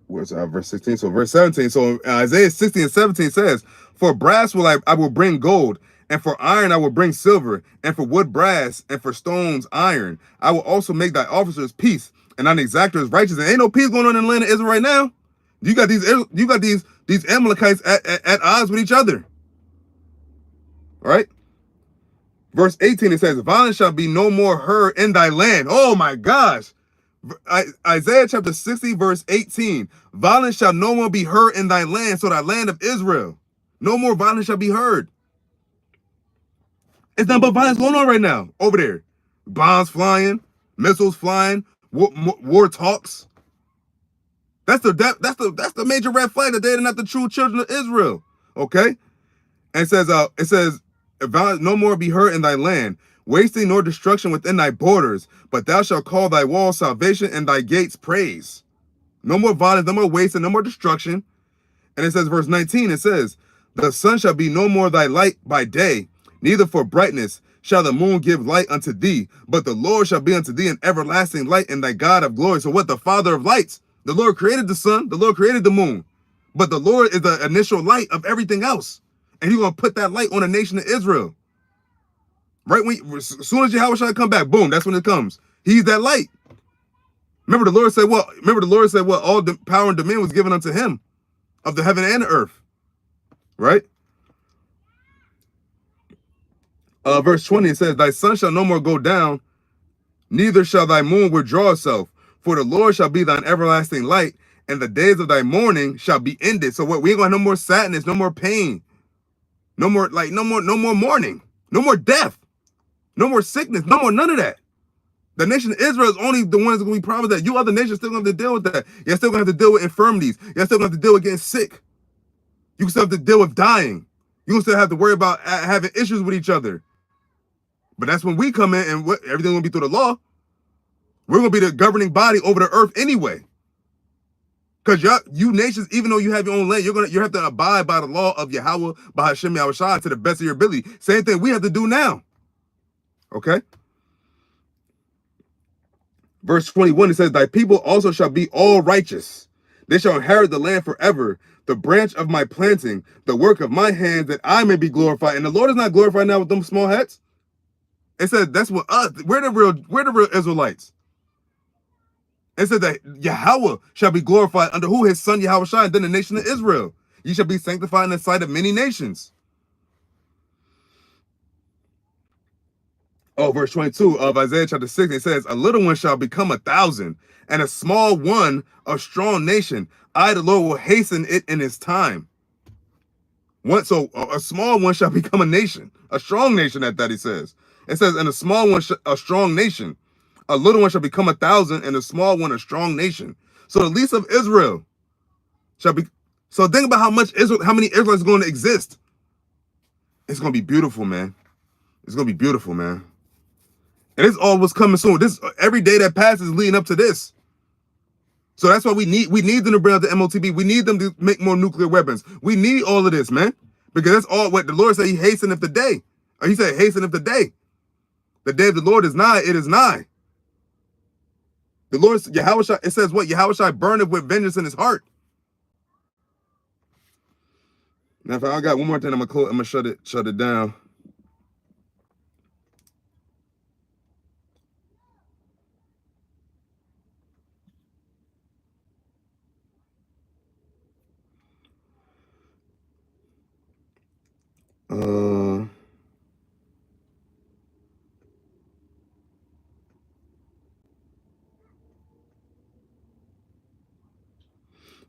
Where's verse 16? So verse 17. So Isaiah 60 and 17 says, for brass I will bring gold, and for iron I will bring silver, and for wood brass, and for stones iron. I will also make thy officers peace, and thine exactors righteous. And ain't no peace going on in the land of Israel right now. You got these Amalekites at odds with each other. All right? Verse 18, it says, violence shall be no more heard in thy land. Oh my gosh. Isaiah chapter 60, verse 18. Violence shall no more be heard in thy land, so thy land of Israel. No more violence shall be heard. It's nothing but violence going on right now over there. Bombs flying, missiles flying, war talks. That's the major red flag that they're not the true children of Israel. Okay? And it says, violence no more be heard in thy land, wasting nor destruction within thy borders, but thou shalt call thy walls salvation and thy gates praise. No more violence, no more wasting, no more destruction. And it says, verse 19, it says, the sun shall be no more thy light by day, neither for brightness shall the moon give light unto thee, but the Lord shall be unto thee an everlasting light and thy God of glory. So what? The Father of lights. The Lord created the sun, the Lord created the moon, but the Lord is the initial light of everything else. And He's going to put that light on the nation of Israel. Right as soon as YAHAWASHI come back, boom, that's when it comes. He's that light. Remember the Lord said what? All the power and dominion was given unto Him, of the heaven and the earth. Right? Verse 20, it says, thy sun shall no more go down, neither shall thy moon withdraw itself, for the Lord shall be thine everlasting light, and the days of thy mourning shall be ended. So what? We ain't going to have no more sadness, no more pain, no more mourning, no more death, no more sickness, no more none of that. The nation of Israel is only the ones that going to be promised that. You other nations still going to have to deal with that. You're still going to have to deal with infirmities. You're still going to have to deal with getting sick. You still have to deal with dying. You still have to worry about having issues with each other. But that's when we come in and everything will be through the law. We're going to be the governing body over the earth anyway. Because you nations, even though you have your own land, you have to abide by the law of Yahawah, BAHASHAM, YAHAWASHI to the best of your ability. Same thing we have to do now. Okay? Verse 21, it says, thy people also shall be all righteous. They shall inherit the land forever, the branch of my planting, the work of my hands, that I may be glorified. And the Lord is not glorified now with them small hats. It says that's what us. We're the real Israelites. It said that Yahweh shall be glorified under who? His son YAHAWASHI, and then the nation of Israel. You shall be sanctified in the sight of many nations. Oh, verse 22 of Isaiah chapter 6, it says, a little one shall become 1,000, and a small one a strong nation. I, the Lord, will hasten it in its time. So a small one shall become a nation, a strong nation at that, he says. It says, and a small one, a strong nation. A little one shall become 1,000, and a small one a strong nation. So the least of Israel shall be. So think about how many Israelites are going to exist. It's going to be beautiful, man. It's going to be beautiful, man. And it's all what's coming soon. Every day that passes is leading up to this. So that's why we need them to bring out the MOTB. We need them to make more nuclear weapons. We need all of this, man. Because that's all what the Lord said. He hasteneth the day. Or he said, hasteneth the day. The day of the Lord is nigh. It is nigh. The Lord, YAHAWASHI, it says what? YAHAWASHI burneth with vengeance in his heart. Now, if I got one more thing, I'm gonna shut it down.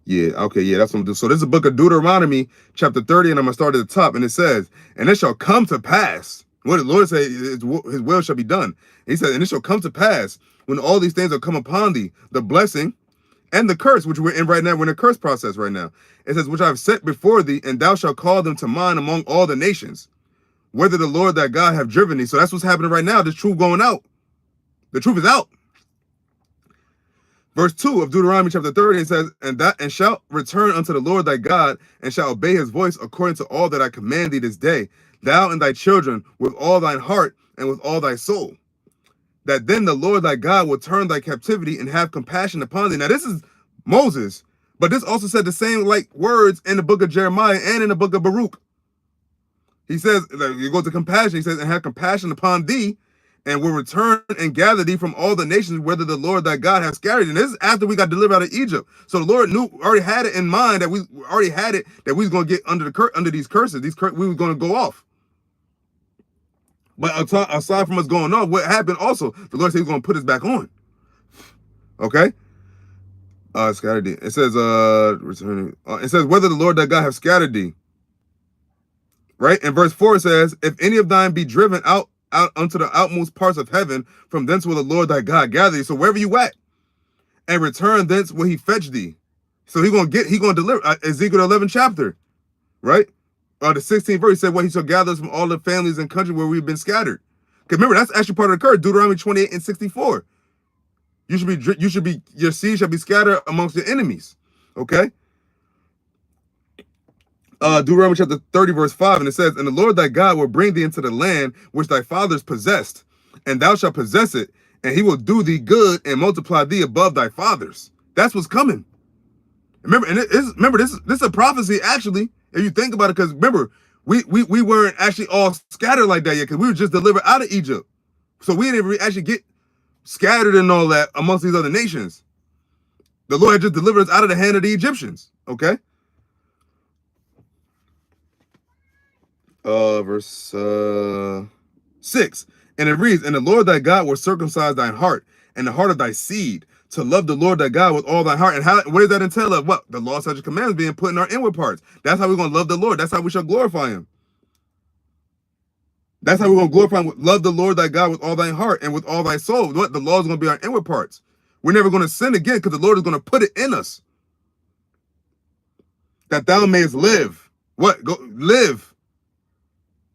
Yeah, okay, yeah, that's what I'm doing. So this is the book of Deuteronomy, chapter 30, and I'm going to start at the top, and it says, and it shall come to pass, what the Lord said, his will shall be done. He said, and it shall come to pass, when all these things are come upon thee, the blessing and the curse, which we're in right now, we're in a curse process right now. It says, which I have set before thee, and thou shalt call them to mind among all the nations, whether the Lord thy God have driven thee. So that's what's happening right now, the truth going out. The truth is out. Verse 2 of Deuteronomy chapter 30, it says, and shalt return unto the Lord thy God, and shalt obey his voice according to all that I command thee this day, thou and thy children, with all thine heart and with all thy soul. That then the Lord thy God will turn thy captivity and have compassion upon thee. Now this is Moses, but this also said the same like words in the book of Jeremiah and in the book of Baruch. He says, you go to compassion, he says, and have compassion upon thee, and will return and gather thee from all the nations, whether the Lord thy God has scattered. And this is after we got delivered out of Egypt. So the Lord already had it in mind that we already had it that we was going to get under these curses. We were going to go off. But aside from us going off, what happened also? The Lord said he's going to put us back on. Okay. Scattered thee. It says, returning. It says, whether the Lord thy God have scattered thee. Right. And verse 4 says, if any of thine be driven out unto the outmost parts of heaven, from thence will the Lord thy God gather thee. So wherever you at, and return thence will he fetch thee. So he gonna deliver. Ezekiel 11 chapter, right? The 16th verse said, well, he shall gather us from all the families and country where we've been scattered. Because remember, that's actually part of the curse. Deuteronomy 28 and 64. Your seed shall be scattered amongst your enemies. Okay. Deuteronomy chapter 30 verse 5, and it says, and the Lord thy God will bring thee into the land which thy fathers possessed, and thou shalt possess it, and he will do thee good and multiply thee above thy fathers. That's what's coming. Remember, and this is a prophecy actually, if you think about it, because remember, we weren't actually all scattered like that yet, because we were just delivered out of Egypt. So we didn't actually get scattered and all that amongst these other nations. The Lord had just delivered us out of the hand of the Egyptians. Okay. Verse 6, and it reads, and the Lord thy God will circumcise thine heart and the heart of thy seed, to love the Lord thy God with all thy heart. And what does that entail of? What? The law, such a commandments being put in our inward parts. That's how we're going to love the Lord. That's how we shall glorify him. That's how we're going to glorify him. Love the Lord thy God with all thy heart and with all thy soul. What? The law is going to be our inward parts. We're never going to sin again, because the Lord is going to put it in us, that thou mayest live. What? Go live.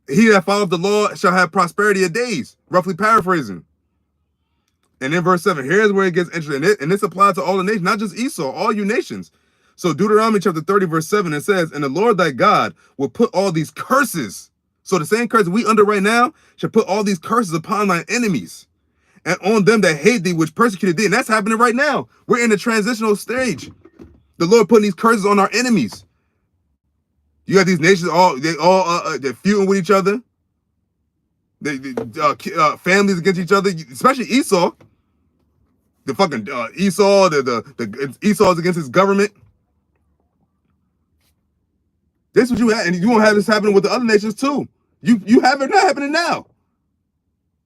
He that followeth the law shall have prosperity of days, roughly paraphrasing. And in verse 7, here's where it gets interesting. And this applies to all the nations, not just Esau, all you nations. So Deuteronomy chapter 30, verse 7, it says, and the Lord thy God will put all these curses. So the same curse we under right now shall put all these curses upon thy enemies, and on them that hate thee, which persecuted thee. And that's happening right now. We're in the transitional stage. The Lord putting these curses on our enemies. You got these nations, they're feuding with each other. Families against each other, especially Esau. The fucking Esau, Esau's against his government. This is what you have, and you won't have this happening with the other nations too. You have it not happening now.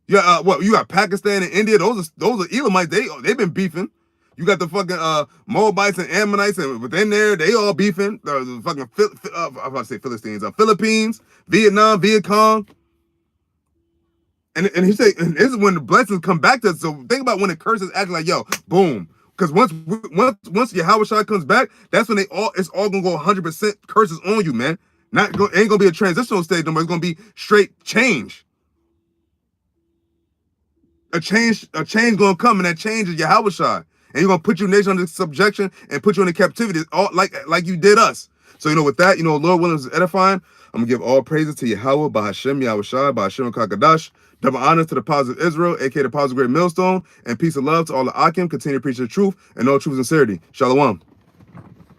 Yeah, you got Pakistan and India. Those are Elamites. They've been beefing. You got the fucking Moabites and Ammonites, and within there, they all beefing. The fucking I'm about to say Philistines, Philippines, Vietnam, Viet Cong. And he say, and this is when the blessings come back to us. So think about when the curses act like, yo, boom. Because once YAHAWASHI comes back, that's when it's all gonna go 100% curses on you, man. Ain't gonna be a transitional stage no more. It's gonna be straight change. A change gonna come, and that change is YAHAWASHI. And you're gonna put your nation under subjection and put you into captivity, all like you did us. So with that, Lord willing is edifying. I'm gonna give all praises to Yahweh, BAHASHAM, YAHWASHI, BAHASHAM Kakadash. Double honors to the Positive Israel, aka the Positive Great Millstone, and peace and love to all the Akim. Continue to preach the truth and all truth and sincerity. Shalom.